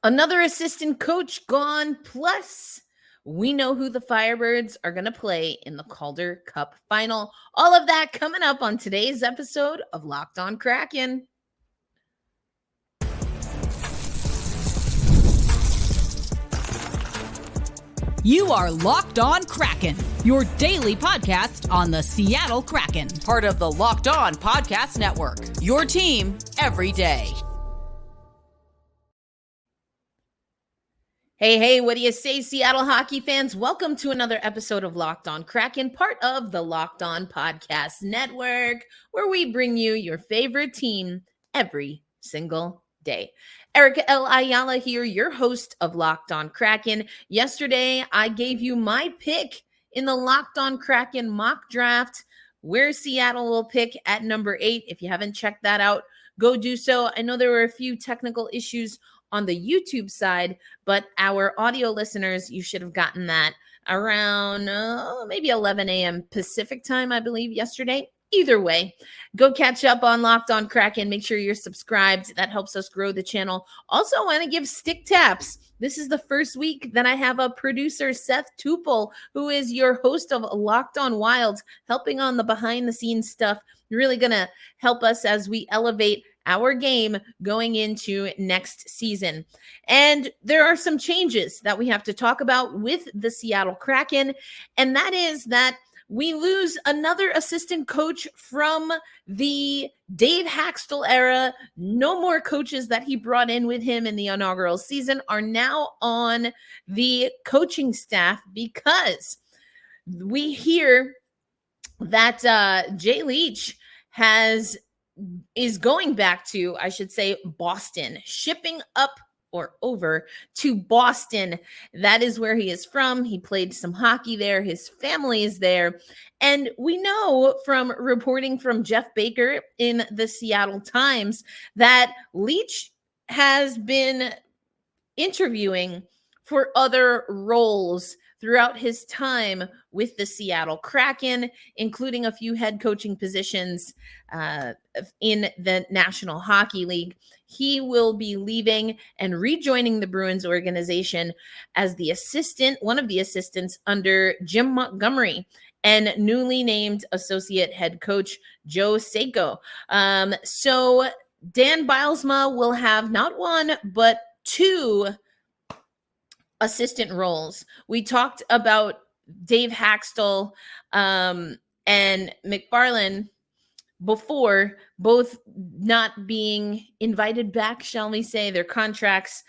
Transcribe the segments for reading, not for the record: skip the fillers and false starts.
Another assistant coach gone. Plus, we know who the Firebirds are going to play in the Calder Cup Final. All of that coming up on today's episode of Locked On Kraken. You are Locked On Kraken, your daily podcast on the Seattle Kraken, part of the Locked On Podcast Network, your team every day. Hey, what do you say, Seattle hockey fans? Welcome to another episode of Locked On Kraken, part of the Locked On Podcast Network, where we bring you your favorite team every single day. Erica L. Ayala here, your host of Locked On Kraken. Yesterday, I gave you my pick in the Locked On Kraken mock draft, where Seattle will pick at number 8. If you haven't checked that out, go do so. I know there were a few technical issues on the YouTube side, but our audio listeners, you should have gotten that around maybe 11 a.m. Pacific time, I believe, yesterday. Either way, go catch up on Locked On Kraken. Make sure you're subscribed. That helps us grow the channel. Also, I want to give stick taps. This is the first week that I have a producer, Seth Tupel, who is your host of Locked On Wild, helping on the behind-the-scenes stuff. You're really going to help us as we elevate our game going into next season. And there are some changes that we have to talk about with the Seattle Kraken, and that is that we lose another assistant coach from the Dave Hakstol era. No more coaches that he brought in with him in the inaugural season are now on the coaching staff because we hear that Jay Leach is going back to, I should say, Boston, shipping up or over to Boston. That is where he is from. He played some hockey there. His family is there. And we know from reporting from Jeff Baker in the Seattle Times that Leach has been interviewing for other roles throughout his time with the Seattle Kraken, including a few head coaching positions in the National Hockey League. He will be leaving and rejoining the Bruins organization as one of the assistants under Jim Montgomery and newly named associate head coach Joe Sacco. So Dan Bylsma will have not one, but 2 assistant roles. We talked about Dave Hakstol and McFarland before, both not being invited back, shall we say, their contracts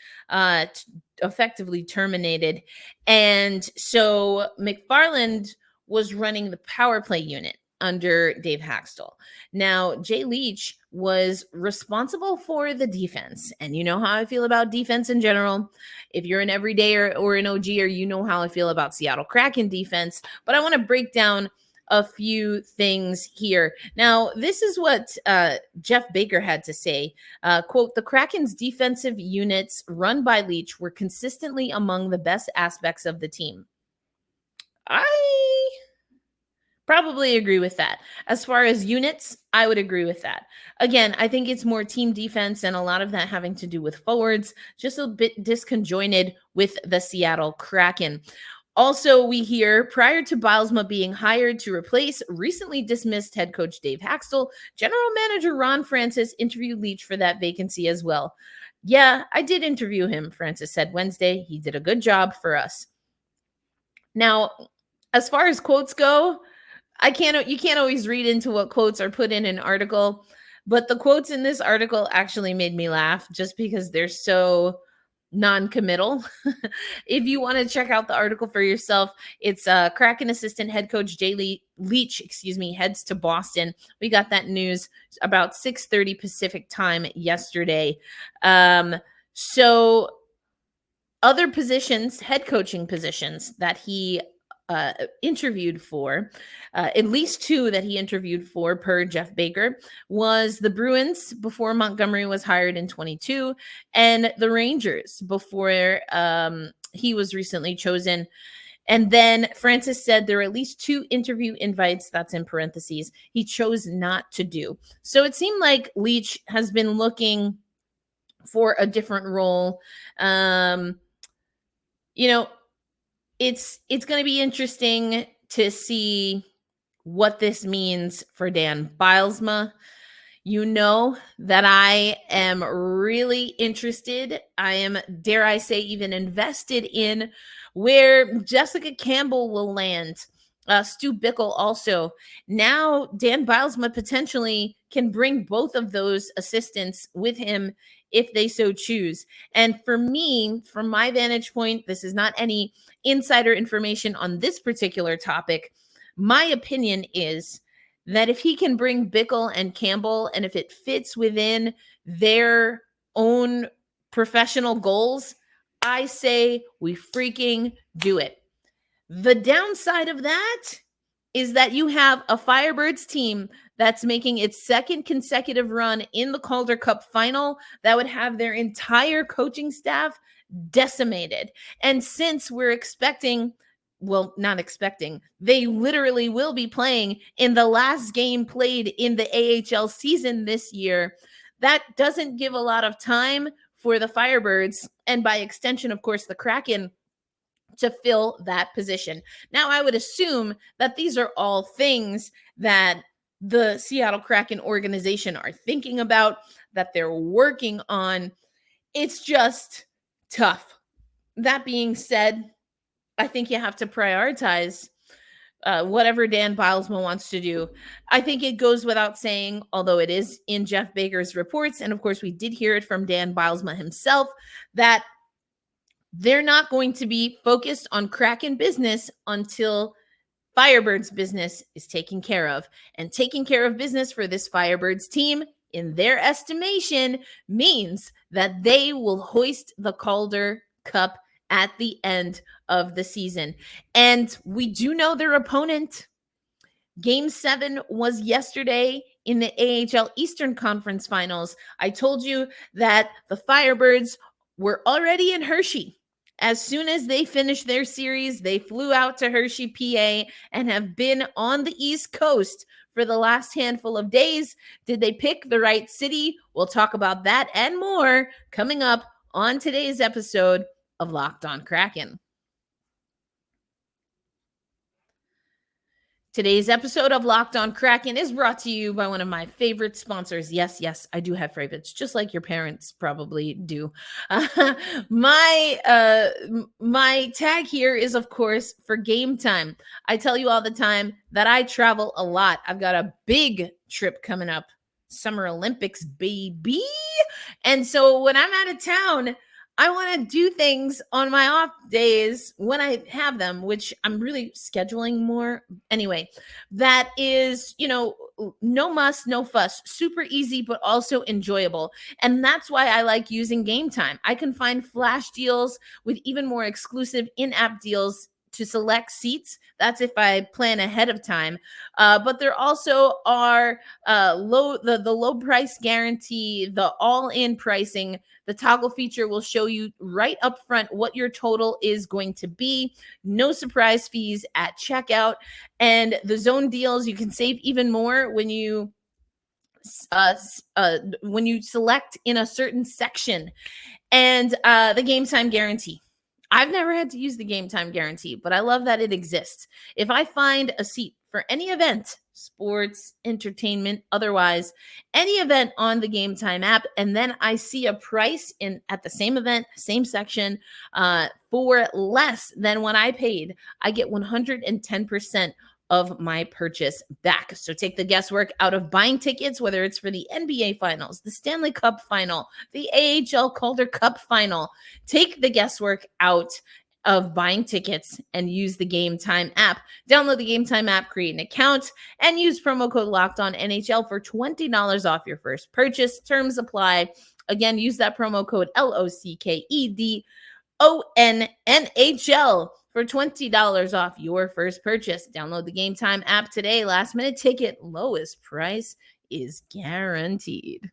effectively terminated. And so McFarland was running the power play unit under Dave Hakstol. Now, Jay Leach was responsible for the defense. And you know how I feel about defense in general. If you're an everydayer or an OGer, you know how I feel about Seattle Kraken defense. But I want to break down a few things here. Now, this is what Jeff Baker had to say. Quote, "The Kraken's defensive units run by Leach were consistently among the best aspects of the team." I probably agree with that. As far as units, I would agree with that. Again, I think it's more team defense and a lot of that having to do with forwards, just a bit disconjointed with the Seattle Kraken. Also, we hear prior to Bylsma being hired to replace recently dismissed head coach Dave Hakstol, general manager Ron Francis interviewed Leach for that vacancy as well. "Yeah, I did interview him," Francis said Wednesday. "He did a good job for us." Now, as far as quotes go, you can't always read into what quotes are put in an article, but the quotes in this article actually made me laugh just because they're so non-committal. If you want to check out the article for yourself, it's Kraken assistant head coach Jay Leach, heads to Boston. We got that news about 6:30 Pacific time yesterday. So other positions, head coaching positions that he interviewed for, at least 2 that he interviewed for per Jeff Baker, was the Bruins before Montgomery was hired in 22 and the Rangers before he was recently chosen. And then Francis said there are at least 2 interview invites, that's in parentheses, he chose not to do. So it seemed like Leach has been looking for a different role. You know, it's going to be interesting to see what this means for Dan Bylsma. You know that I am really interested. I am, dare I say, even invested in where Jessica Campbell will land. Stu Bickel also. Now, Dan Bylsma potentially can bring both of those assistants with him if they so choose. And for me, from my vantage point, this is not any insider information on this particular topic. My opinion is that if he can bring Bickel and Campbell, and if it fits within their own professional goals, I say we freaking do it. The downside of that is that you have a Firebirds team that's making its second consecutive run in the Calder Cup Final that would have their entire coaching staff decimated. And since we're expecting, well, not expecting, they literally will be playing in the last game played in the AHL season this year, that doesn't give a lot of time for the Firebirds, and by extension, of course, the Kraken, to fill that position. Now, I would assume that these are all things that the Seattle Kraken organization are thinking about, that they're working on. It's just tough. That being said, I think you have to prioritize whatever Dan Bylsma wants to do. I think it goes without saying, although it is in Jeff Baker's reports, and of course we did hear it from Dan Bylsma himself, that they're not going to be focused on Kraken business until Firebirds business is taken care of. And taking care of business for this Firebirds team, in their estimation, means that they will hoist the Calder Cup at the end of the season. And we do know their opponent. Game 7 was yesterday in the AHL Eastern Conference Finals. I told you that the Firebirds were already in Hershey. As soon as they finished their series, they flew out to Hershey, PA, and have been on the East Coast for the last handful of days. Did they pick the right city? We'll talk about that and more coming up on today's episode of Locked On Kraken. Today's episode of Locked On Kraken is brought to you by one of my favorite sponsors. Yes, I do have favorites, just like your parents probably do. My tag here is, of course, for Game Time. I tell you all the time that I travel a lot. I've got a big trip coming up, Summer Olympics, baby. And so when I'm out of town, I want to do things on my off days when I have them, which I'm really scheduling more. Anyway, that is, no muss, no fuss, super easy, but also enjoyable. And that's why I like using Game Time. I can find flash deals with even more exclusive in-app deals to select seats. That's if I plan ahead of time. But there also are the low price guarantee, the all-in pricing. The toggle feature will show you right up front what your total is going to be. No surprise fees at checkout. And the zone deals, you can save even more when you select in a certain section. And the Game Time guarantee. I've never had to use the Game Time guarantee, but I love that it exists. If I find a seat for any event, sports, entertainment, otherwise, any event on the Game Time app, and then I see a price at the same event, same section, for less than what I paid, I get 110% of my purchase back. So take the guesswork out of buying tickets, whether it's for the NBA Finals, the Stanley Cup Final, the AHL Calder Cup Final. Take the guesswork out of buying tickets and use the Game Time app. Download the Game Time app, create an account, and use promo code LOCKEDONNHL for $20 off your first purchase. Terms apply. Again, use that promo code LOCKEDONNHL for $20 off your first purchase. Download the Game Time app today. Last minute ticket, lowest price is guaranteed.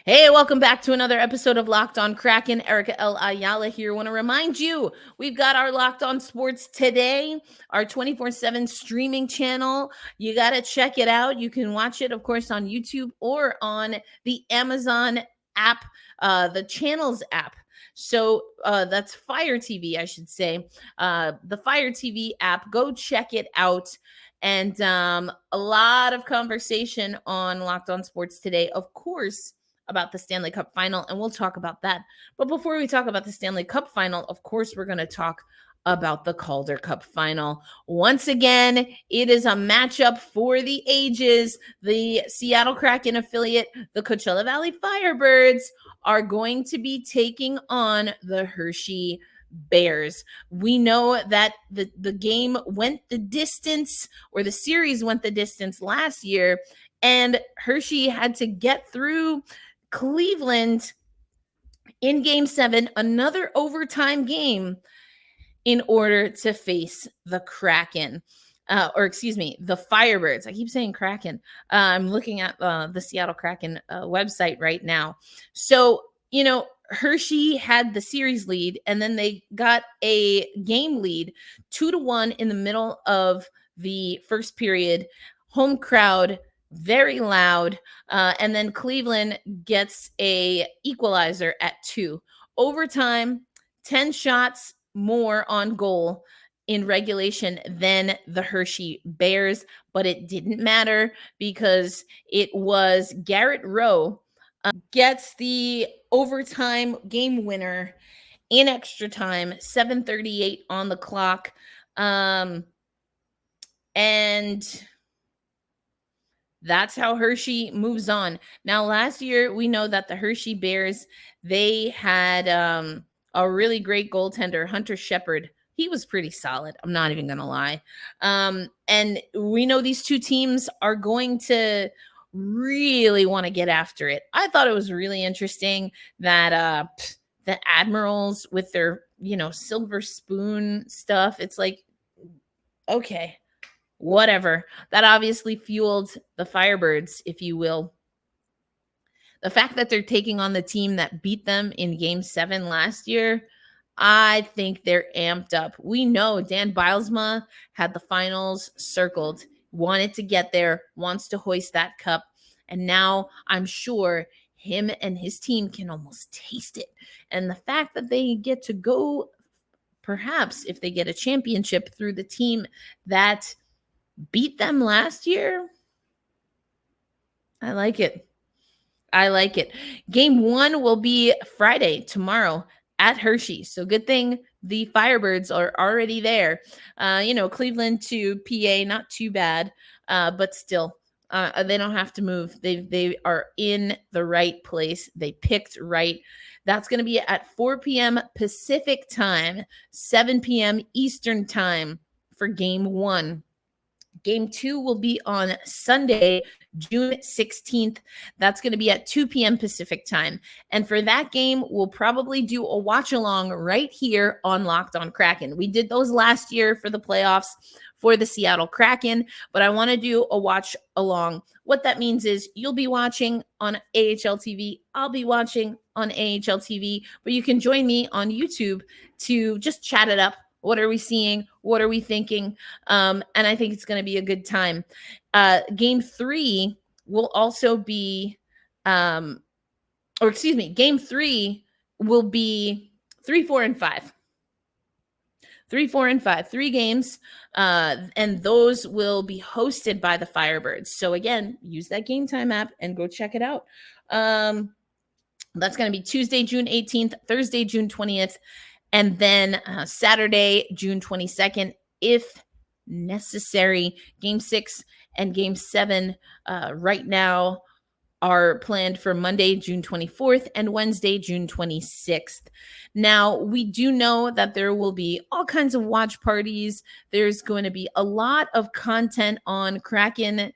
Hey, welcome back to another episode of Locked On Kraken. Erica L. Ayala here. Want to remind you, we've got our Locked On Sports Today, our 24/7 streaming channel. You got to check it out. You can watch it, of course, on YouTube or on the Amazon app, the Channels app. So that's Fire TV, I should say. The Fire TV app. Go check it out. And a lot of conversation on Locked On Sports Today, of course, about the Stanley Cup Final, and we'll talk about that. But before we talk about the Stanley Cup Final, of course, we're going to talk about the Calder Cup Final. Once again, it is a matchup for the ages. The Seattle Kraken affiliate, the Coachella Valley Firebirds, are going to be taking on the Hershey Bears. We know that the game went the distance, or the series went the distance last year, and Hershey had to get through Cleveland in Game 7, another overtime game, in order to face the Kraken. The Firebirds. I keep saying Kraken. I'm looking at the Seattle Kraken website right now. So, Hershey had the series lead, and then they got a game lead 2-1 in the middle of the first period. Home crowd, very loud. And then Cleveland gets a equalizer at 2. Overtime, 10 shots more on goal in regulation than the Hershey Bears, but it didn't matter because it was Garrett Rowe gets the overtime game winner in extra time, 7:38 on the clock. And that's how Hershey moves on. Now, last year, we know that the Hershey Bears, they had a really great goaltender, Hunter Shepard. He was pretty solid. I'm not even going to lie. And we know these two teams are going to really want to get after it. I thought it was really interesting that the Admirals with their, silver spoon stuff, it's like, okay, whatever. That obviously fueled the Firebirds, if you will. The fact that they're taking on the team that beat them in Game 7 last year, I think they're amped up. We know Dan Bylsma had the finals circled, wanted to get there, wants to hoist that cup. And now I'm sure him and his team can almost taste it. And the fact that they get to go, perhaps if they get a championship through the team that beat them last year, I like it. Game 1 will be Friday, tomorrow, at Hershey. So good thing the Firebirds are already there. Cleveland to PA, not too bad, but still, they don't have to move. They are in the right place. They picked right. That's going to be at 4 p.m. Pacific time, 7 p.m. Eastern time for Game 1. Game 2 will be on Sunday, June 16th. That's going to be at 2 p.m. Pacific time. And for that game, we'll probably do a watch along right here on Locked On Kraken. We did those last year for the playoffs for the Seattle Kraken, but I want to do a watch along. What that means is you'll be watching on AHL TV. I'll be watching on AHL TV, but you can join me on YouTube to just chat it up. What are we seeing? What are we thinking? And I think it's going to be a good time. Game 3 will also be, Game 3 will be 3, 4, and 5. 3, 4, and 5. 3 games. And those will be hosted by the Firebirds. So again, use that Game Time app and go check it out. That's going to be Tuesday, June 18th, Thursday, June 20th. And then Saturday, June 22nd, if necessary. Game 6 and Game 7 right now are planned for Monday, June 24th and Wednesday, June 26th. Now, we do know that there will be all kinds of watch parties. There's going to be a lot of content on Kraken,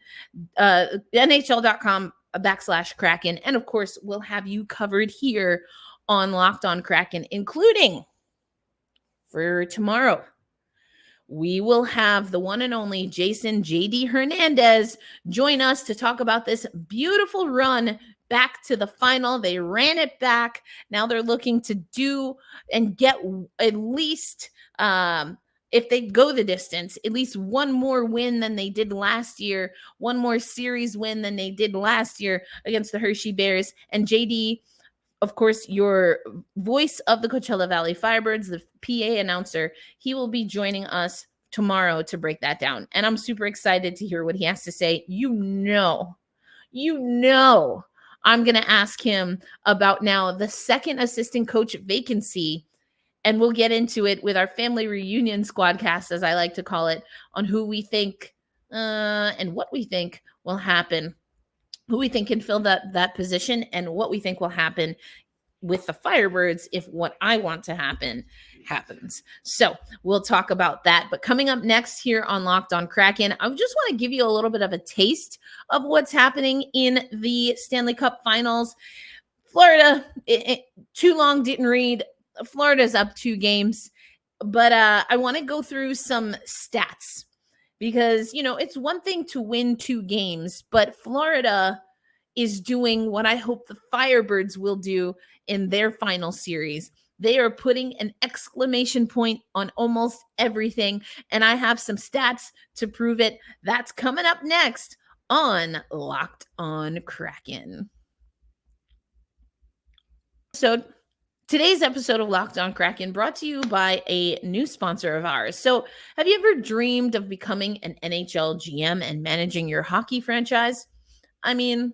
NHL.com/Kraken. And of course, we'll have you covered here on Locked On Kraken, including for tomorrow. We will have the one and only Jason JD Hernandez join us to talk about this beautiful run back to the final. They ran it back. Now they're looking to do and get at least, if they go the distance, at least one more win than they did last year, one more series win than they did last year against the Hershey Bears. And JD, of course, your voice of the Coachella Valley Firebirds, the PA announcer, he will be joining us tomorrow to break that down. And I'm super excited to hear what he has to say. I'm going to ask him about now the second assistant coach vacancy. And we'll get into it with our family reunion squadcast, as I like to call it, on who we think and what we think will happen, who we think can fill that position, and what we think will happen with the Firebirds if what I want to happen happens. So we'll talk about that. But coming up next here on Locked On Kraken, I just want to give you a little bit of a taste of what's happening in the Stanley Cup Finals. Florida, too long didn't read. Florida's up 2 games, but I want to go through some stats because, it's one thing to win 2 games, but Florida is doing what I hope the Firebirds will do in their final series. They are putting an exclamation point on almost everything, and I have some stats to prove it. That's coming up next on Locked On Kraken. So today's episode of Locked On Kraken brought to you by a new sponsor of ours. So have you ever dreamed of becoming an NHL GM and managing your hockey franchise? I mean,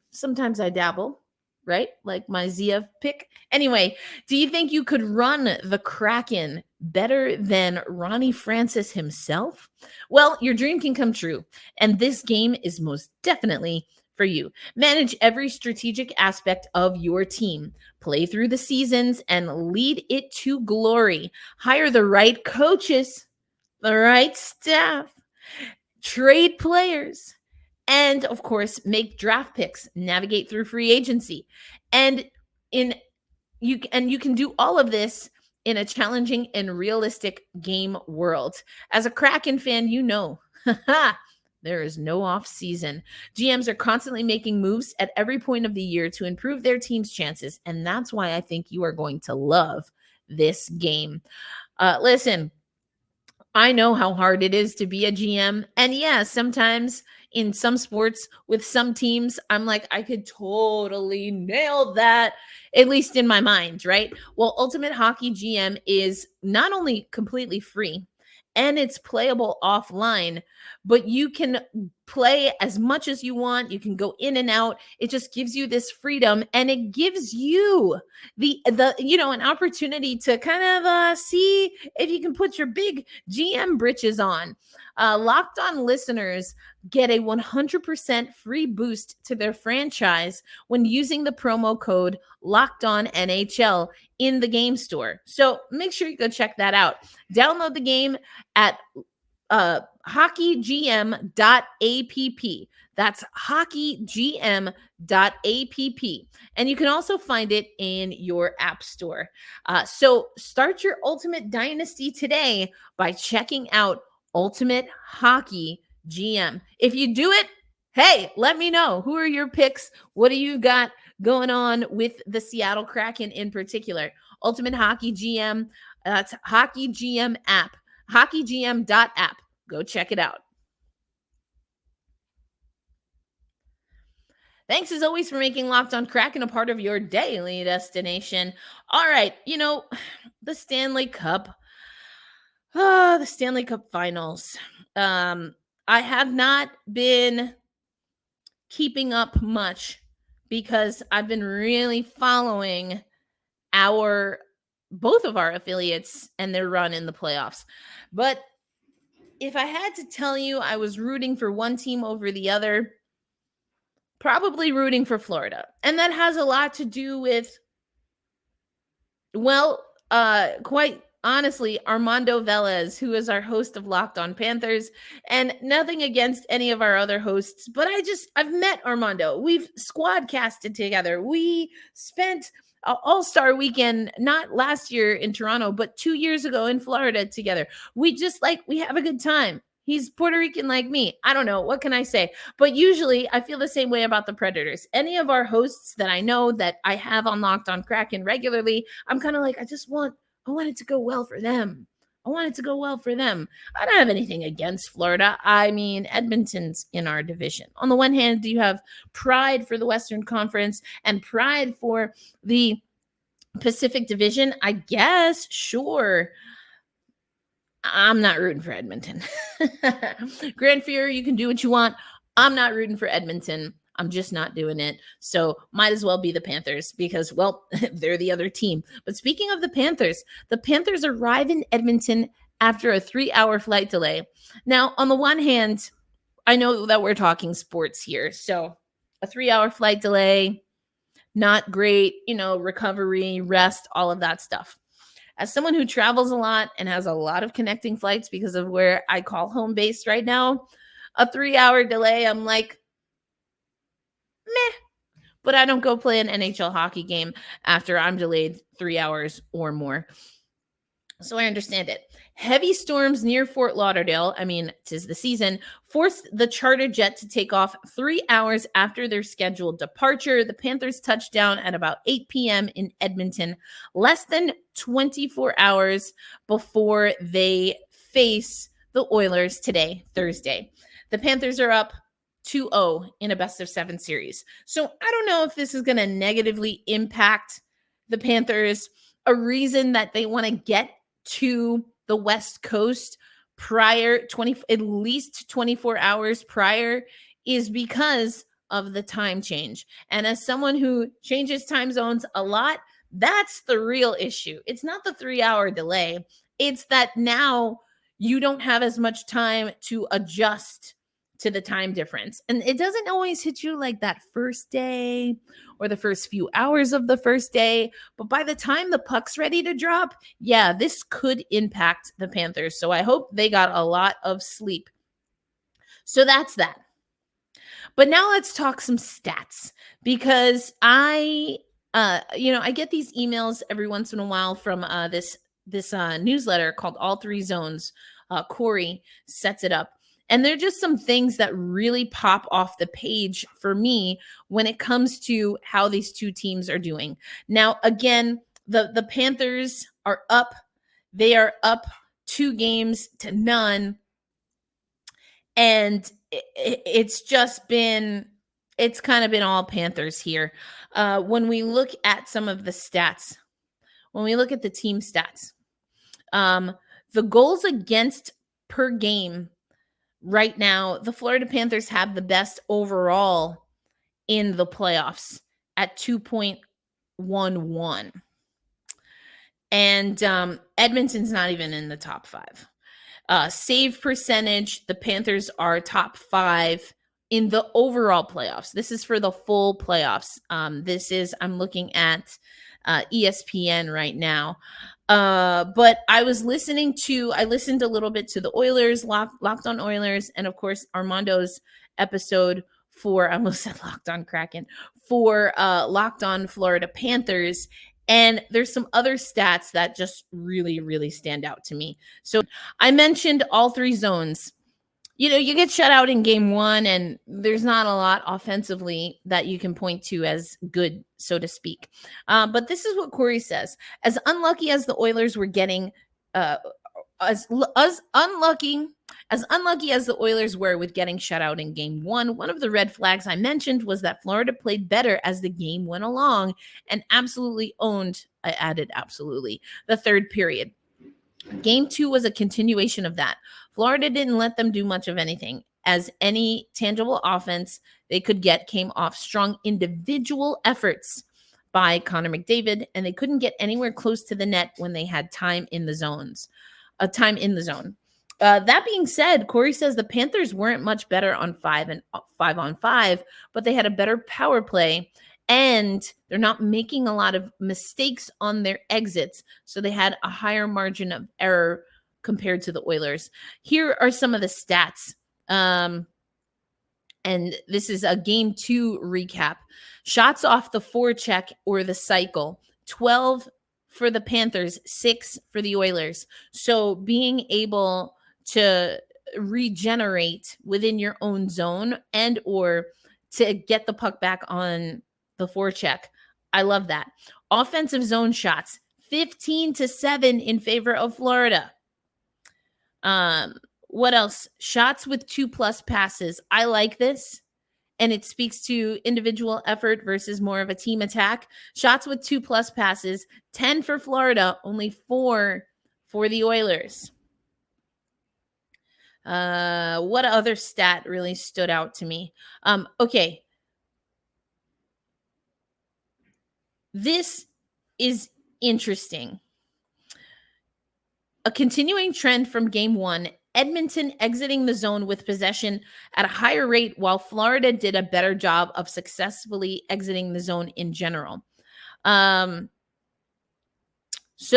sometimes I dabble, right? Like my Zia pick. Anyway, do you think you could run the Kraken better than Ronnie Francis himself? Well, your dream can come true, and this game is most definitely for you. Manage every strategic aspect of your team. Play through the seasons and lead it to glory. Hire the right coaches, the right staff, trade players, and of course, make draft picks, navigate through free agency. And you can do all of this in a challenging and realistic game world. As a Kraken fan, there is no off season. GMs are constantly making moves at every point of the year to improve their team's chances. And that's why I think you are going to love this game. Listen, I know how hard it is to be a GM. And yeah, sometimes in some sports with some teams, I'm like, I could totally nail that, at least in my mind, right? Well, Ultimate Hockey GM is not only completely free, and it's playable offline, but you can play as much as you want. You can go in and out. It just gives you this freedom, and it gives you an opportunity to kind of see if you can put your big GM britches on. Locked On listeners get a 100% free boost to their franchise when using the promo code Locked On NHL in the game store. So make sure you go check that out. Download the game at hockeygm.app. That's hockeygm.app. And you can also find it in your app store. So start your Ultimate Dynasty today by checking out Ultimate Hockey GM. If you do it, hey, let me know. Who are your picks? What do you got going on with the Seattle Kraken in particular? Ultimate Hockey GM. That's Hockey GM app. hockeygm.app. Go check it out. Thanks as always for making Locked On Kraken a part of your daily destination. All right, the Stanley Cup. The Stanley Cup Finals. I have not been keeping up much because I've been really following both of our affiliates and their run in the playoffs. But if I had to tell you I was rooting for one team over the other, probably rooting for Florida. And that has a lot to do with, quite honestly, Armando Velez, who is our host of Locked On Panthers, and nothing against any of our other hosts, but I've met Armando. We've squad casted together. We spent an all-star weekend, not last year in Toronto, but 2 years ago in Florida together. We have a good time. He's Puerto Rican like me. I don't know. What can I say? But usually I feel the same way about the Predators. Any of our hosts that I know that I have on Locked on Kraken regularly, I'm kind of like, I want it to go well for them. I want it to go well for them. I don't have anything against Florida. I mean, Edmonton's in our division. On the one hand, you have pride for the Western Conference and pride for the Pacific Division. I guess, sure. I'm not rooting for Edmonton. Grand Fear, you can do what you want. I'm not rooting for Edmonton. I'm just not doing it. So might as well be the Panthers because, well, they're the other team. But speaking of the Panthers arrive in Edmonton after a 3-hour flight delay. Now, on the one hand, I know that we're talking sports here. So a 3-hour flight delay, not great, recovery, rest, all of that stuff. As someone who travels a lot and has a lot of connecting flights because of where I call home base right now, a 3-hour delay, I'm like, meh. But I don't go play an NHL hockey game after I'm delayed 3 hours or more. So I understand it. Heavy storms near Fort Lauderdale, 'tis the season, forced the charter jet to take off 3 hours after their scheduled departure. The Panthers touched down at about 8 p.m. in Edmonton, less than 24 hours before they face the Oilers today, Thursday. The Panthers are up 2-0 in a best-of-7 series. So I don't know if this is going to negatively impact the Panthers. A reason that they want to get to the West Coast at least 24 hours prior is because of the time change. And as someone who changes time zones a lot, that's the real issue. It's not the 3-hour delay. It's that now you don't have as much time to adjust to the time difference. And it doesn't always hit you like that first day or the first few hours of the first day. But by the time the puck's ready to drop, yeah, this could impact the Panthers. So I hope they got a lot of sleep. So that's that. But now let's talk some stats because I get these emails every once in a while from this newsletter called All Three Zones. Corey sets it up. And there are just some things that really pop off the page for me when it comes to how these two teams are doing. Now, again, the Panthers are up. They are up 2-0. And it's kind of been all Panthers here. When we look at some of the stats, when we look at the team stats, the goals against per game right now, the Florida Panthers have the best overall in the playoffs at 2.11. And Edmonton's not even in the top 5. Save percentage, the Panthers are top 5 in the overall playoffs. This is for the full playoffs. I'm looking at ESPN right now. But I listened a little bit to the Oilers, Locked on Oilers, and of course Armando's episode I almost said Locked on Kraken, for Locked on Florida Panthers. And there's some other stats that just really, really stand out to me. So I mentioned all three zones. You get shut out in game 1 and there's not a lot offensively that you can point to as good, so to speak. But this is what Corey says. As unlucky as the Oilers were getting, as unlucky as the Oilers were with getting shut out in game 1, one of the red flags I mentioned was that Florida played better as the game went along and absolutely owned, I added absolutely, the third period. Game 2 was a continuation of that. Florida didn't let them do much of anything, as any tangible offense they could get came off strong individual efforts by Connor McDavid, and they couldn't get anywhere close to the net when they had time in the zone. That being said, Corey says the Panthers weren't much better on 5-on-5, but they had a better power play, and they're not making a lot of mistakes on their exits, so they had a higher margin of error compared to the Oilers. Here are some of the stats. And this is a game 2 recap. Shots off the forecheck or the cycle, 12 for the Panthers, 6 for the Oilers. So being able to regenerate within your own zone and or to get the puck back on the forecheck. I love that. Offensive zone shots, 15-7 in favor of Florida. What else? Shots with 2+ passes. I like this. And it speaks to individual effort versus more of a team attack. Shots with 2+ passes, 10 for Florida, only 4 for the Oilers. What other stat really stood out to me? Okay. This is interesting. A continuing trend from game 1, Edmonton exiting the zone with possession at a higher rate, while Florida did a better job of successfully exiting the zone in general. So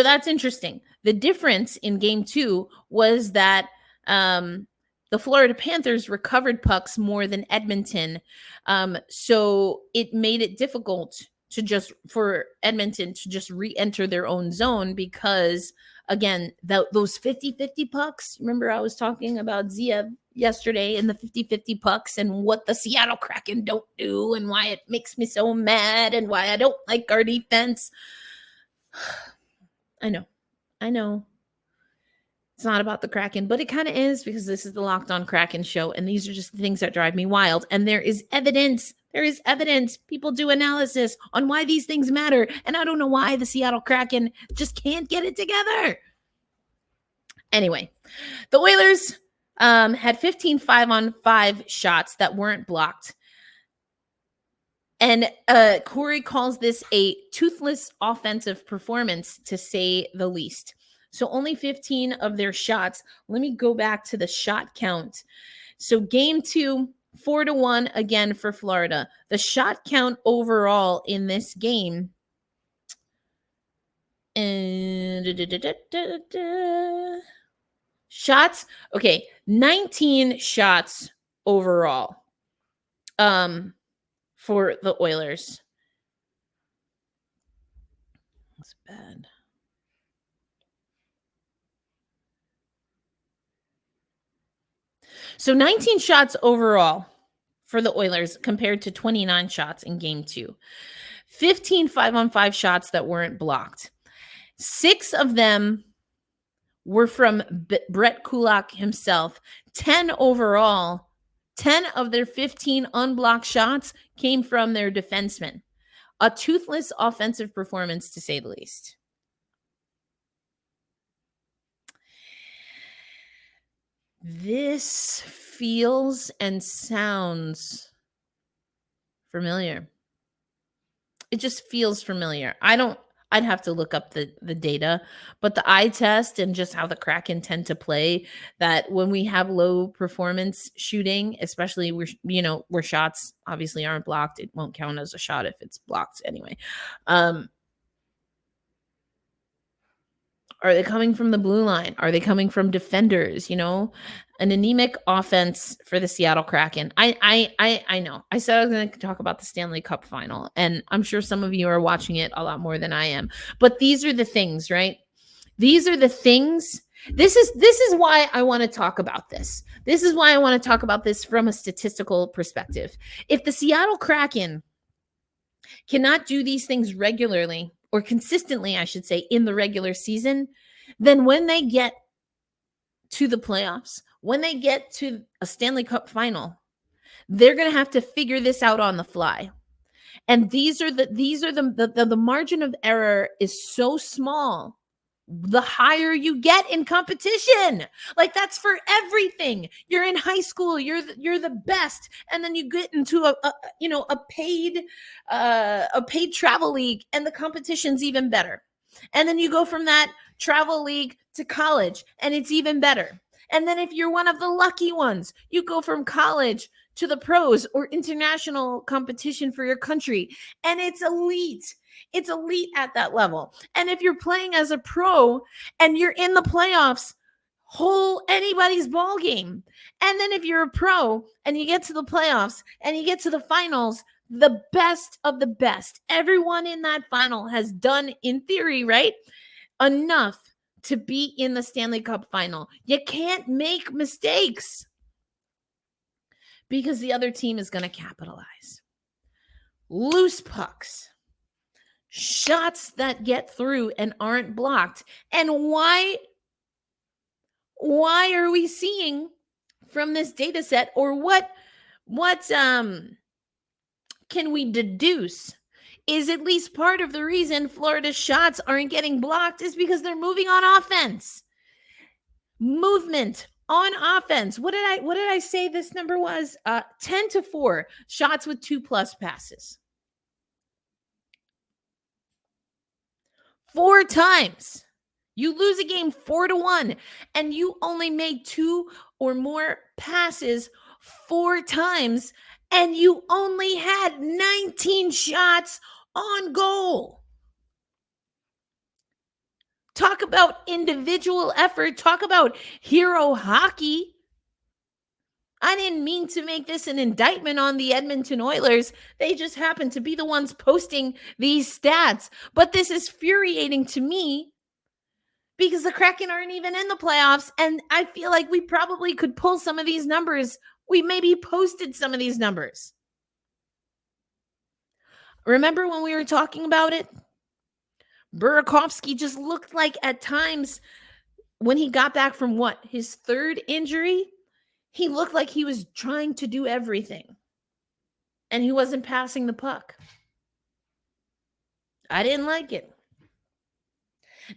that's interesting. The difference in game 2 was that the Florida Panthers recovered pucks more than Edmonton. So it made it difficult for Edmonton to just re-enter their own zone because, again, those 50-50 pucks, remember I was talking about Ziev yesterday and the 50-50 pucks and what the Seattle Kraken don't do and why it makes me so mad and why I don't like our defense. I know. It's not about the Kraken, but it kind of is because this is the Locked On Kraken show, and these are just the things that drive me wild. And there is evidence. People do analysis on why these things matter, and I don't know why the Seattle Kraken just can't get it together. Anyway, the Oilers had 15 5-on-5 shots that weren't blocked. And Corey calls this a toothless offensive performance, to say the least. So only 15 of their shots. Let me go back to the shot count. So game 2, 4-1 again for Florida. The shot count overall in this game. Shots. Okay, 19 shots overall. For the Oilers. That's bad. So 19 shots overall for the Oilers compared to 29 shots in game 2. 15 5-on-5 shots that weren't blocked. 6 of them were from Brett Kulak himself. 10 overall. 10 of their 15 unblocked shots came from their defensemen. A toothless offensive performance, to say the least. This feels and sounds familiar. It just feels familiar. I'd have to look up the data, but the eye test and just how the Kraken tend to play, that when we have low performance shooting, especially where shots obviously aren't blocked, it won't count as a shot if it's blocked anyway. Are they coming from the blue line? Are they coming from defenders? An anemic offense for the Seattle Kraken. I know. I said I was going to talk about the Stanley Cup Final, and I'm sure some of you are watching it a lot more than I am. But these are the things, right? These are the things. This is why I want to talk about this. This is why I want to talk about this from a statistical perspective. If the Seattle Kraken cannot do these things regularly, or consistently, I should say, in the regular season, then when they get to the playoffs, when they get to a Stanley Cup Final, they're going to have to figure this out on the fly. And the margin of error is so small. The higher you get in competition, like that's for everything. You're in high school, you're the best, and then you get into a paid travel league, and the competition's even better. And then you go from that travel league to college, and it's even better. And then if you're one of the lucky ones, you go from college to the pros or international competition for your country, and it's elite. It's elite at that level. And if you're playing as a pro and you're in the playoffs, anybody's ball game. And then if you're a pro and you get to the playoffs and you get to the finals, the best of the best. Everyone in that final has done, in theory, right, enough to be in the Stanley Cup Final. You can't make mistakes because the other team is going to capitalize. Loose pucks, shots that get through and aren't blocked. And why are we seeing from this data set, or what can we deduce is at least part of the reason Florida's shots aren't getting blocked is because they're moving on offense. Movement on offense. What did I say this number was? 10-4 shots with 2+ passes. 4 times. You lose a game 4-1 and you only made 2 or more passes 4 times and you only had 19 shots on goal. Talk about individual effort. Talk about hero hockey. I didn't mean to make this an indictment on the Edmonton Oilers. They just happen to be the ones posting these stats. But this is infuriating to me because the Kraken aren't even in the playoffs. And I feel like we probably could pull some of these numbers. We maybe posted some of these numbers. Remember when we were talking about it? Burakovsky just looked like at times when he got back from his 3rd injury, he looked like he was trying to do everything. And he wasn't passing the puck. I didn't like it.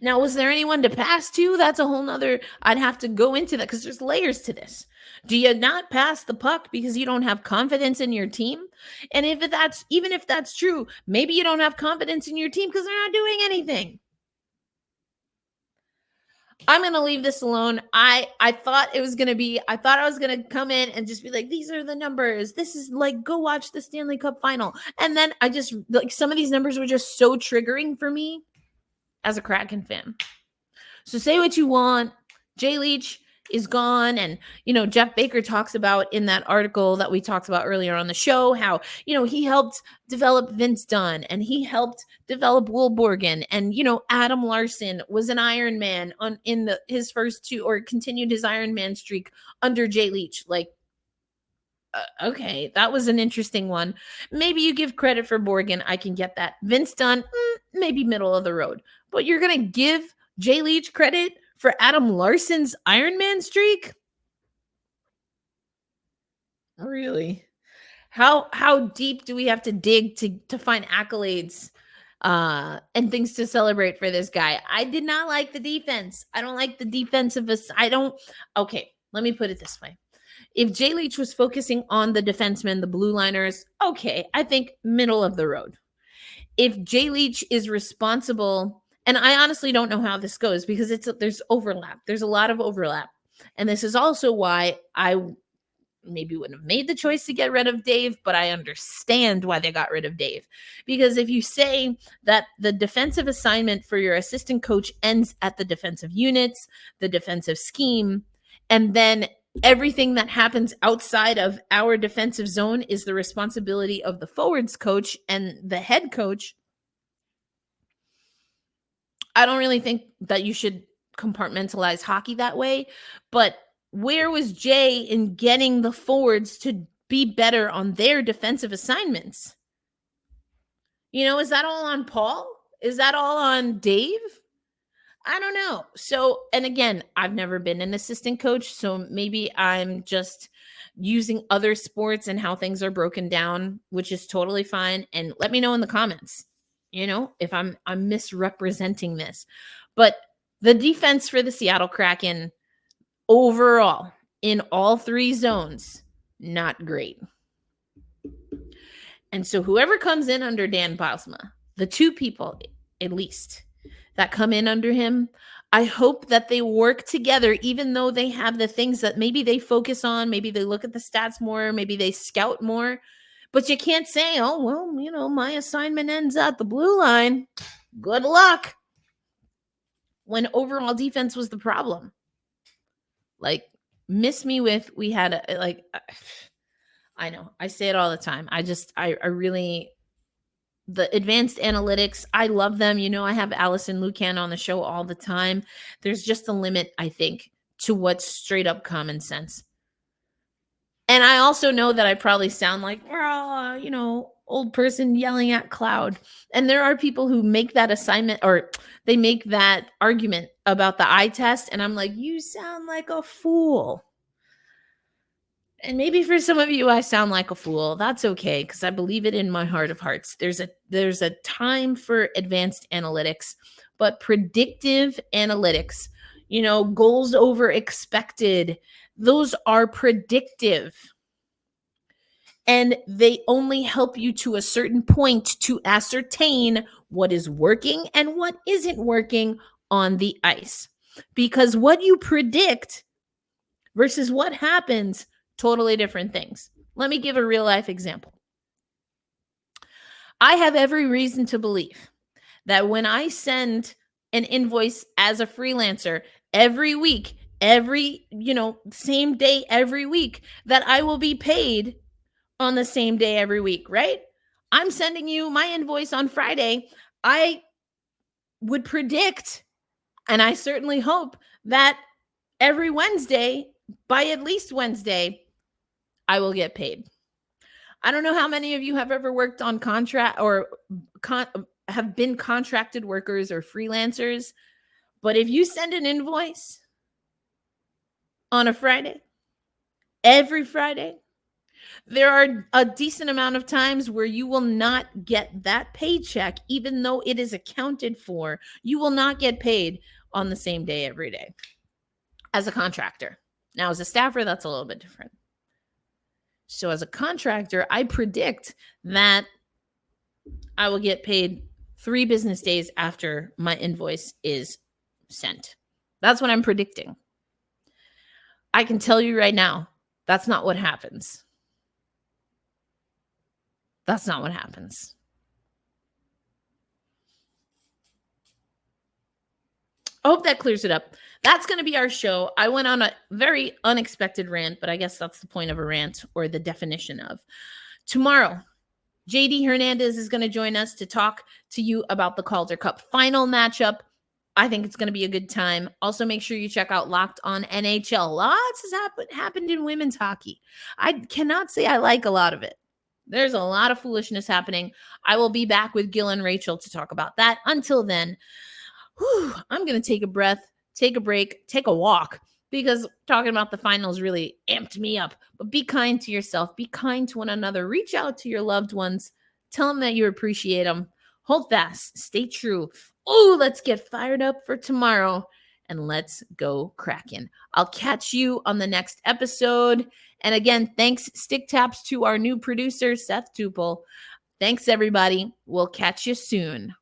Now, was there anyone to pass to? That's a whole nother, I'd have to go into that because there's layers to this. Do you not pass the puck because you don't have confidence in your team? And even if that's true, maybe you don't have confidence in your team because they're not doing anything. I'm going to leave this alone. I thought I was going to come in and just be like, these are the numbers. This is like, go watch the Stanley Cup Final. And then I just, like, some of these numbers were just so triggering for me as a Kraken fan. So say what you want. Jay Leach is gone. And, Jeff Baker talks about in that article that we talked about earlier on the show, how, he helped develop Vince Dunn and he helped develop Will Borgen. And, Adam Larson was an Iron Man in his first 2, or continued his Iron Man streak under Jay Leach. Like, okay, that was an interesting one. Maybe you give credit for Borgen. I can get that. Vince Dunn, maybe middle of the road. But you're going to give Jay Leach credit for Adam Larson's Iron Man streak? Really? How deep do we have to dig to find accolades and things to celebrate for this guy? I did not like the defense. I don't like the defensive. Okay, let me put it this way. If Jay Leach was focusing on the defensemen, the blue liners, okay, I think middle of the road. If Jay Leach is responsible, and I honestly don't know how this goes because there's overlap. There's a lot of overlap. And this is also why I maybe wouldn't have made the choice to get rid of Dave, but I understand why they got rid of Dave. Because if you say that the defensive assignment for your assistant coach ends at the defensive units, the defensive scheme, and then everything that happens outside of our defensive zone is the responsibility of the forwards coach and the head coach, I don't really think that you should compartmentalize hockey that way. But where was Jay in getting the forwards to be better on their defensive assignments? Is that all on Paul? Is that all on Dave? I don't know. So, and again, I've never been an assistant coach, so maybe I'm just using other sports and how things are broken down, which is totally fine. And let me know in the comments, if I'm misrepresenting this. But the defense for the Seattle Kraken overall in all 3 zones, not great. And so whoever comes in under Dan Bylsma, the 2 people at least that come in under him, I hope that they work together, even though they have the things that maybe they focus on, maybe they look at the stats more, maybe they scout more. But you can't say, oh, well, my assignment ends at the blue line. Good luck. When overall defense was the problem. Like, miss me with, we had, I know, I say it all the time. I really, the advanced analytics, I love them. You know, I have Allison Lucan on the show all the time. There's just a limit, I think, to what's straight up common sense. And I also know that I probably sound like, old person yelling at cloud. And there are people who make that assignment, or they make that argument about the eye test. And I'm like, you sound like a fool. And maybe for some of you, I sound like a fool. That's okay, because I believe it in my heart of hearts. There's a time for advanced analytics, but predictive analytics, goals over expected, those are predictive. And they only help you to a certain point to ascertain what is working and what isn't working on the ice. Because what you predict versus what happens, totally different things. Let me give a real life example. I have every reason to believe that when I send an invoice as a freelancer every week, same day every week, that I will be paid on the same day every week, right? I'm sending you my invoice on Friday. I would predict, and I certainly hope, that every Wednesday, by at least Wednesday, I will get paid. I don't know how many of you have ever worked on contract or have been contracted workers or freelancers, but if you send an invoice on a Friday, every Friday, there are a decent amount of times where you will not get that paycheck, even though it is accounted for. You will not get paid on the same day every day as a contractor. Now, as a staffer, that's a little bit different. So as a contractor, I predict that I will get paid 3 business days after my invoice is sent. That's what I'm predicting. I can tell you right now, that's not what happens. That's not what happens. I hope that clears it up. That's going to be our show. I went on a very unexpected rant, but I guess that's the point of a rant, or the definition of. Tomorrow, JD Hernandez is going to join us to talk to you about the Calder Cup Final matchup. I think it's going to be a good time. Also, make sure you check out Locked On NHL. Lots has happened in women's hockey. I cannot say I like a lot of it. There's a lot of foolishness happening. I will be back with Gil and Rachel to talk about that. Until then, I'm going to take a breath, take a break, take a walk, because talking about the finals really amped me up. But be kind to yourself. Be kind to one another. Reach out to your loved ones. Tell them that you appreciate them. Hold fast. Stay true. Oh, let's get fired up for tomorrow. And let's go Kraken. I'll catch you on the next episode. And again, thanks, Stick Taps, to our new producer, Seth Tupel. Thanks, everybody. We'll catch you soon.